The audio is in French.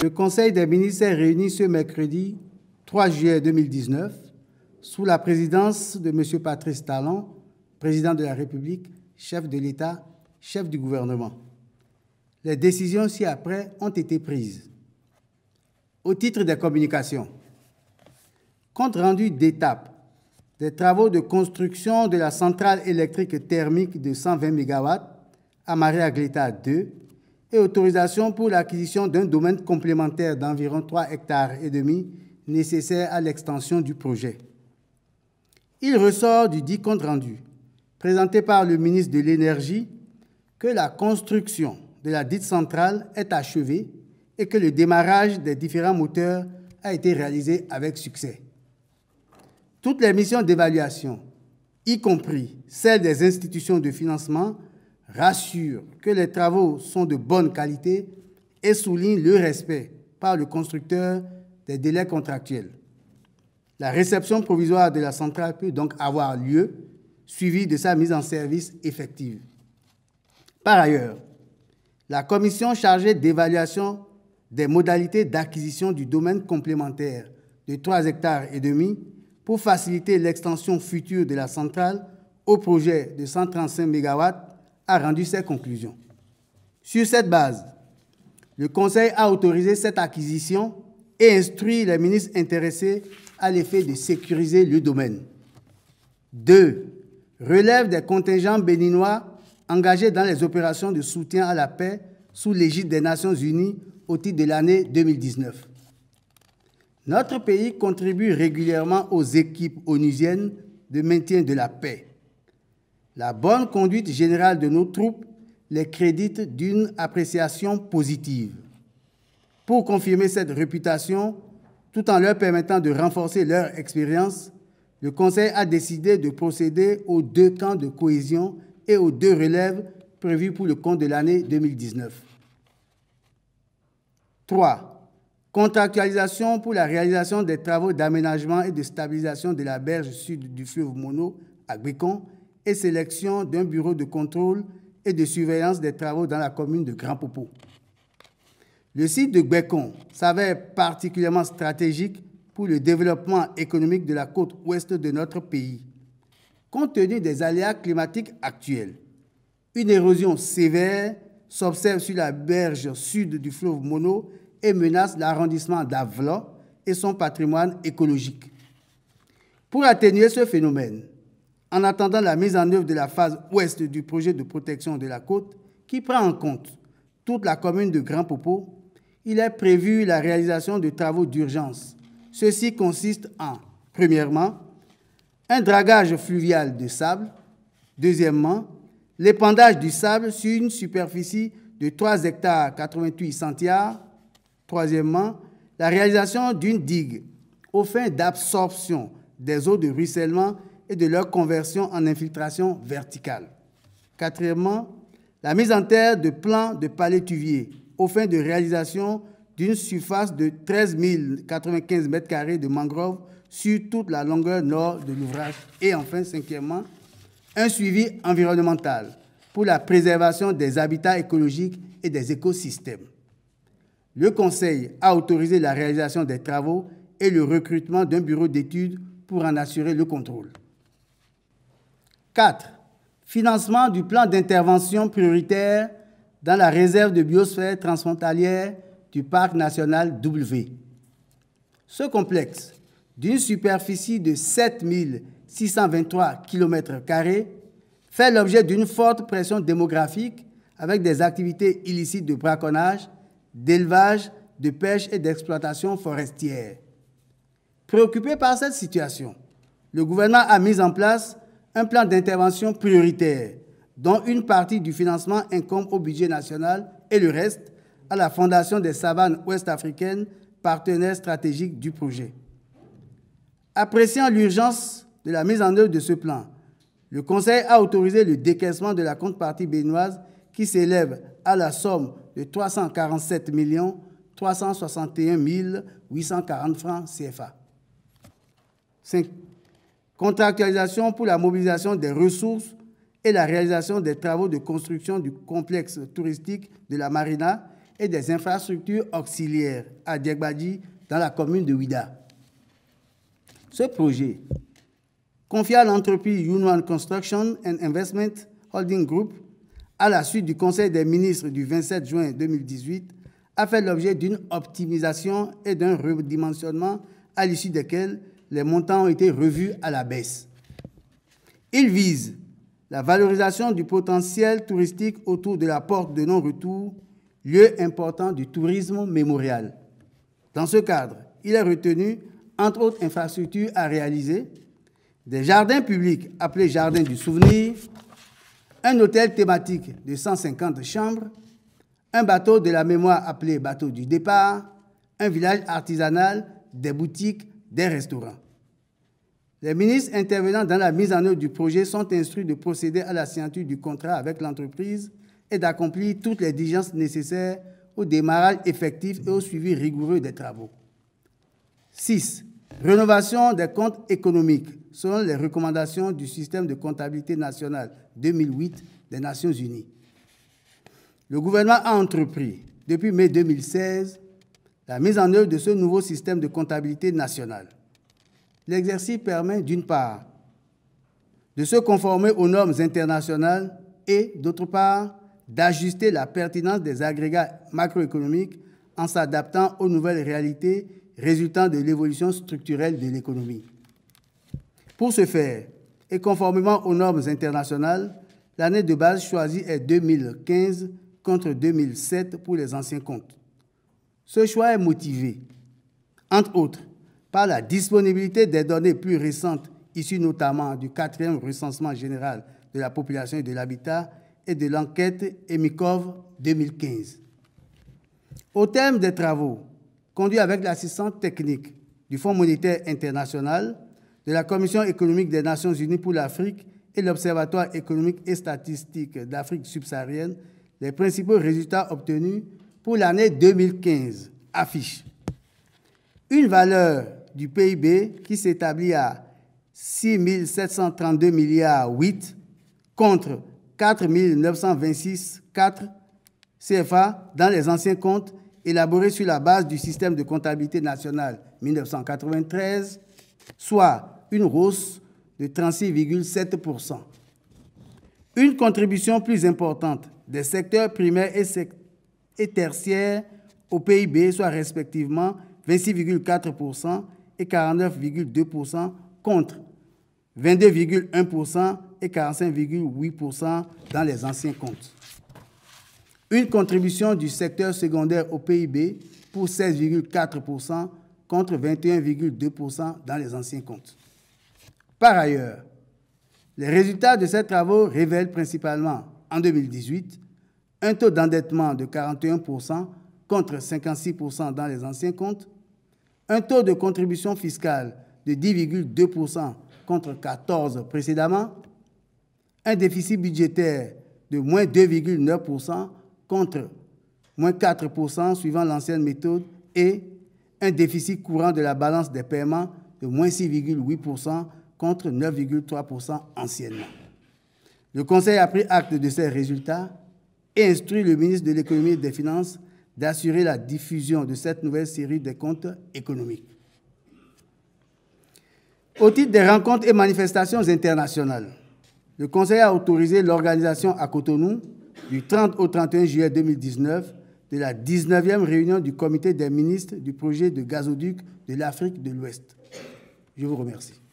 Le Conseil des ministres s'est réuni ce mercredi 3 juillet 2019 sous la présidence de M. Patrice Talon, président de la République, chef de l'État, chef du gouvernement. Les décisions ci-après ont été prises. Au titre des communications, compte rendu d'étape des travaux de construction de la centrale électrique thermique de 120 MW à Maria-Gleta 2 et autorisation pour l'acquisition d'un domaine complémentaire d'environ 3,5 hectares nécessaire à l'extension du projet. Il ressort du dit compte rendu, présenté par le ministre de l'Énergie, que la construction de la dite centrale est achevée et que le démarrage des différents moteurs a été réalisé avec succès. Toutes les missions d'évaluation, y compris celles des institutions de financement, rassurent que les travaux sont de bonne qualité et soulignent le respect par le constructeur des délais contractuels. La réception provisoire de la centrale peut donc avoir lieu, suivie de sa mise en service effective. Par ailleurs, la commission chargée d'évaluation des modalités d'acquisition du domaine complémentaire de 3,5 hectares pour faciliter l'extension future de la centrale au projet de 135 MW a rendu ses conclusions. Sur cette base, le Conseil a autorisé cette acquisition et instruit les ministres intéressés à l'effet de sécuriser le domaine. 2. Relève des contingents béninois engagés dans les opérations de soutien à la paix sous l'égide des Nations Unies au titre de l'année 2019. Notre pays contribue régulièrement aux équipes onusiennes de maintien de la paix. La bonne conduite générale de nos troupes les crédite d'une appréciation positive. Pour confirmer cette réputation, tout en leur permettant de renforcer leur expérience, le Conseil a décidé de procéder aux 2 camps de cohésion et aux 2 relèves prévus pour le compte de l'année 2019. 3. Contractualisation pour la réalisation des travaux d'aménagement et de stabilisation de la berge sud du fleuve Mono à Gbekon et sélection d'un bureau de contrôle et de surveillance des travaux dans la commune de Grand Popo. Le site de Gbekon s'avère particulièrement stratégique pour le développement économique de la côte ouest de notre pays. Compte tenu des aléas climatiques actuels, une érosion sévère s'observe sur la berge sud du fleuve Mono et menace l'arrondissement d'Avlan et son patrimoine écologique. Pour atténuer ce phénomène, en attendant la mise en œuvre de la phase ouest du projet de protection de la côte, qui prend en compte toute la commune de Grand Popo, il est prévu la réalisation de travaux d'urgence. Ceci consiste en, premièrement, un dragage fluvial de sable, deuxièmement, l'épandage du sable sur une superficie de 3 hectares 88 centiares, troisièmement, la réalisation d'une digue aux fins d'absorption des eaux de ruissellement et de leur conversion en infiltration verticale. Quatrièmement, la mise en terre de plans de palétuviers aux fins de réalisation d'une surface de 13 095 m² de mangroves sur toute la longueur nord de l'ouvrage. Et enfin, cinquièmement, un suivi environnemental pour la préservation des habitats écologiques et des écosystèmes. Le Conseil a autorisé la réalisation des travaux et le recrutement d'un bureau d'études pour en assurer le contrôle. 4. Financement du plan d'intervention prioritaire dans la réserve de biosphère transfrontalière du Parc national W. Ce complexe, d'une superficie de 7 623 km², fait l'objet d'une forte pression démographique avec des activités illicites de braconnage, d'élevage, de pêche et d'exploitation forestière. Préoccupé par cette situation, le gouvernement a mis en place un plan d'intervention prioritaire dont une partie du financement incombe au budget national et le reste à la Fondation des savanes ouest-africaines, partenaire stratégique du projet. Appréciant l'urgence de la mise en œuvre de ce plan, le Conseil a autorisé le décaissement de la contrepartie béninoise qui s'élève à la somme de 347 361 840 francs CFA. 5. Contractualisation pour la mobilisation des ressources et la réalisation des travaux de construction du complexe touristique de la Marina et des infrastructures auxiliaires à Diagbadi, dans la commune de Ouida. Ce projet, confié à l'entreprise Yunuan Construction and Investment Holding Group, à la suite du Conseil des ministres du 27 juin 2018, a fait l'objet d'une optimisation et d'un redimensionnement à l'issue desquels les montants ont été revus à la baisse. Il vise la valorisation du potentiel touristique autour de la porte de non-retour, lieu important du tourisme mémorial. Dans ce cadre, il est retenu, entre autres infrastructures à réaliser, des jardins publics appelés Jardins du Souvenir, un hôtel thématique de 150 chambres, un bateau de la mémoire appelé Bateau du Départ, un village artisanal, des boutiques, des restaurants. Les ministres intervenant dans la mise en œuvre du projet sont instruits de procéder à la signature du contrat avec l'entreprise et d'accomplir toutes les diligences nécessaires au démarrage effectif et au suivi rigoureux des travaux. 6. Rénovation des comptes économiques selon les recommandations du système de comptabilité nationale 2008 des Nations Unies. Le gouvernement a entrepris, depuis mai 2016, la mise en œuvre de ce nouveau système de comptabilité nationale. L'exercice permet, d'une part, de se conformer aux normes internationales et, d'autre part, d'ajuster la pertinence des agrégats macroéconomiques en s'adaptant aux nouvelles réalités résultant de l'évolution structurelle de l'économie. Pour ce faire, et conformément aux normes internationales, l'année de base choisie est 2015 contre 2007 pour les anciens comptes. Ce choix est motivé, entre autres, par la disponibilité des données plus récentes issues notamment du 4e recensement général de la population et de l'habitat et de l'enquête EMICOV 2015. Au terme des travaux conduits avec l'assistance technique du Fonds monétaire international, de la Commission économique des Nations unies pour l'Afrique et l'Observatoire économique et statistique d'Afrique subsaharienne, les principaux résultats obtenus pour l'année 2015 affichent une valeur du PIB qui s'établit à 6 732 milliards 8 contre 4 926,4 CFA dans les anciens comptes élaborés sur la base du système de comptabilité nationale 1993, soit une hausse de 36,7%. Une contribution plus importante des secteurs primaires et tertiaires au PIB, soit respectivement 26,4% et 49,2% contre 22,1% et 45,8% dans les anciens comptes. Une contribution du secteur secondaire au PIB pour 16,4% contre 21,2% dans les anciens comptes. Par ailleurs, les résultats de ces travaux révèlent principalement, en 2018, un taux d'endettement de 41% contre 56% dans les anciens comptes, un taux de contribution fiscale de 10,2% contre 14% précédemment, un déficit budgétaire de moins 2,9% contre moins 4% suivant l'ancienne méthode et un déficit courant de la balance des paiements de moins 6,8% contre 9,3% anciennement. Le Conseil a pris acte de ces résultats et instruit le ministre de l'Économie et des Finances d'assurer la diffusion de cette nouvelle série de comptes économiques. Au titre des rencontres et manifestations internationales, le Conseil a autorisé l'organisation à Cotonou, du 30 au 31 juillet 2019, de la 19e réunion du Comité des ministres du projet de gazoduc de l'Afrique de l'Ouest. Je vous remercie.